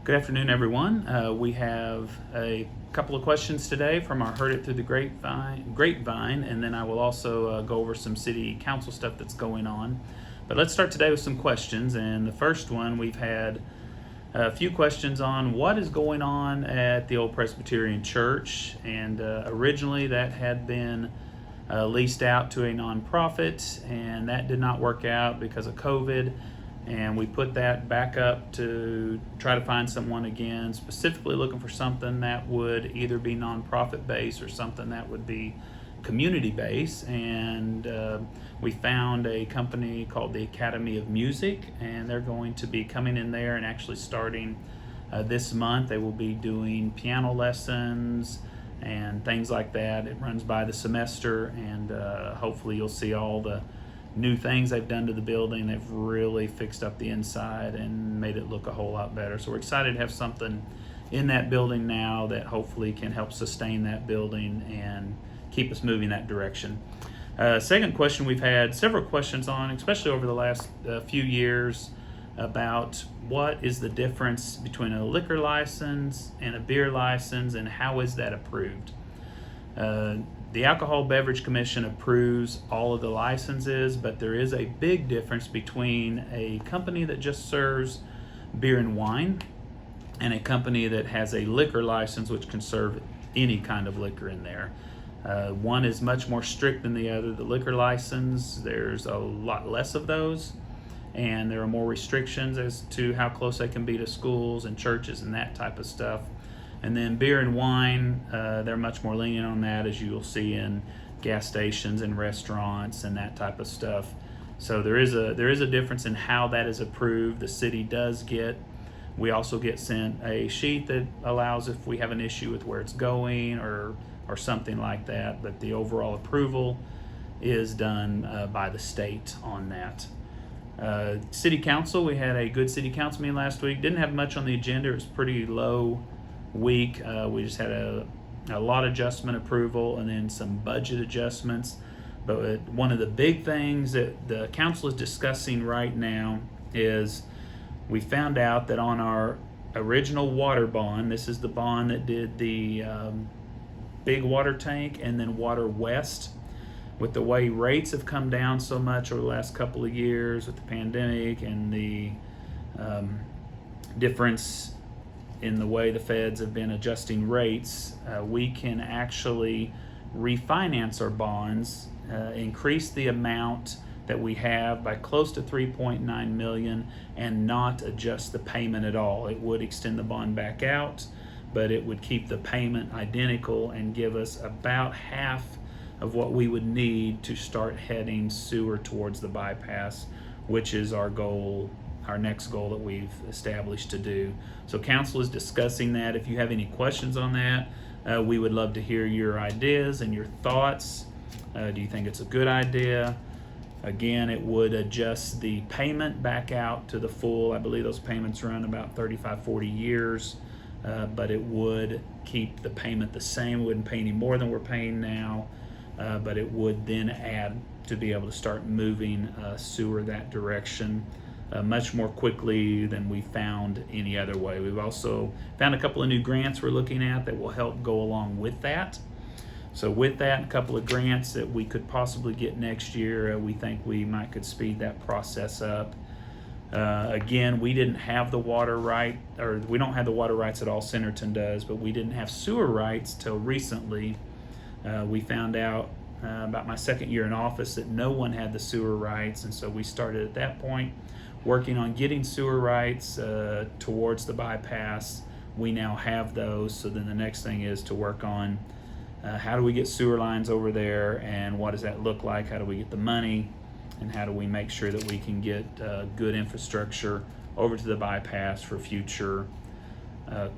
Good afternoon, everyone. We have a couple of questions today from our Heard It Through the Grapevine, and then I will also go over some city council stuff that's going on. But let's start today with some questions, and the first one, we've had a few questions on what is going on at the old Presbyterian Church, and originally that had been leased out to a nonprofit, and that did not work out because of COVID. And we put that back up to try to find someone again, specifically looking for something that would either be nonprofit based or something that would be community based. And we found a company called the Academy of Music, and they're going to be coming in there and actually starting this month. They will be doing piano lessons and things like that. It runs by the semester, and hopefully you'll see all the new things they've done to the building. They've really fixed up the inside and made it look a whole lot better. So we're excited to have something in that building now that hopefully can help sustain that building and keep us moving that direction. Second question, we've had several questions on, especially over the last few years, about what is the difference between a liquor license and a beer license and how is that approved. The Alcohol Beverage Commission approves all of the licenses, but there is a big difference between a company that just serves beer and wine and a company that has a liquor license which can serve any kind of liquor in there. One is much more strict than the other. The liquor license, there's a lot less of those, and there are more restrictions as to how close they can be to schools and churches and that type of stuff. And then beer and wine, they're much more lenient on that, as you'll see in gas stations and restaurants and that type of stuff. So there is a difference in how that is approved. The city does we also get sent a sheet that allows if we have an issue with where it's going or something like that. But the overall approval is done by the state on that. City council, we had a good city council meeting last week. Didn't have much on the agenda. It was pretty low week. We just had a lot adjustment approval and then some budget adjustments. But one of the big things that the council is discussing right now is we found out that on our original water bond, this is the bond that did the big water tank and then Water West, with the way rates have come down so much over the last couple of years with the pandemic and the difference in the way the feds have been adjusting rates, we can actually refinance our bonds, increase the amount that we have by close to $3.9 million and not adjust the payment at all. It would extend the bond back out, but it would keep the payment identical and give us about half of what we would need to start heading sewer towards the bypass, which is our goal, our next goal that we've established to do. So council is discussing that. If you have any questions on that, we would love to hear your ideas and your thoughts. Do you think it's a good idea? Again, it would adjust the payment back out to the full. I believe those payments run about 35, 40 years, but it would keep the payment the same. We wouldn't pay any more than we're paying now, but it would then add to be able to start moving sewer that direction much more quickly than we found any other way. We've also found a couple of new grants we're looking at that will help go along with that. So with that, a couple of grants that we could possibly get next year, we think we could speed that process up. Again, we didn't have the water right, or we don't have the water rights at all. Centerton does, but we didn't have sewer rights till recently. We found out about my second year in office that no one had the sewer rights, and so we started at that point working on getting sewer rights towards the bypass. We now have those, so then the next thing is to work on how do we get sewer lines over there and what does that look like, how do we get the money, and how do we make sure that we can get good infrastructure over to the bypass for future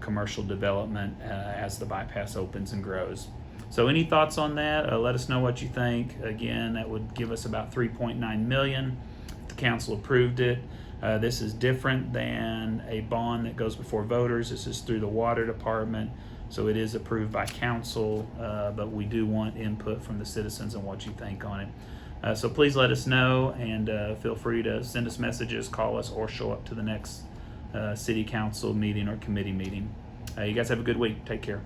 commercial development as the bypass opens and grows. So any thoughts on that? Let us know what you think. Again, that would give us about $3.9 million. The council approved it. This is different than a bond that goes before voters. This is through the water department, so it is approved by council, but we do want input from the citizens on what you think on it. So please let us know, and feel free to send us messages, call us, or show up to the next city council meeting or committee meeting. You guys have a good week. Take care.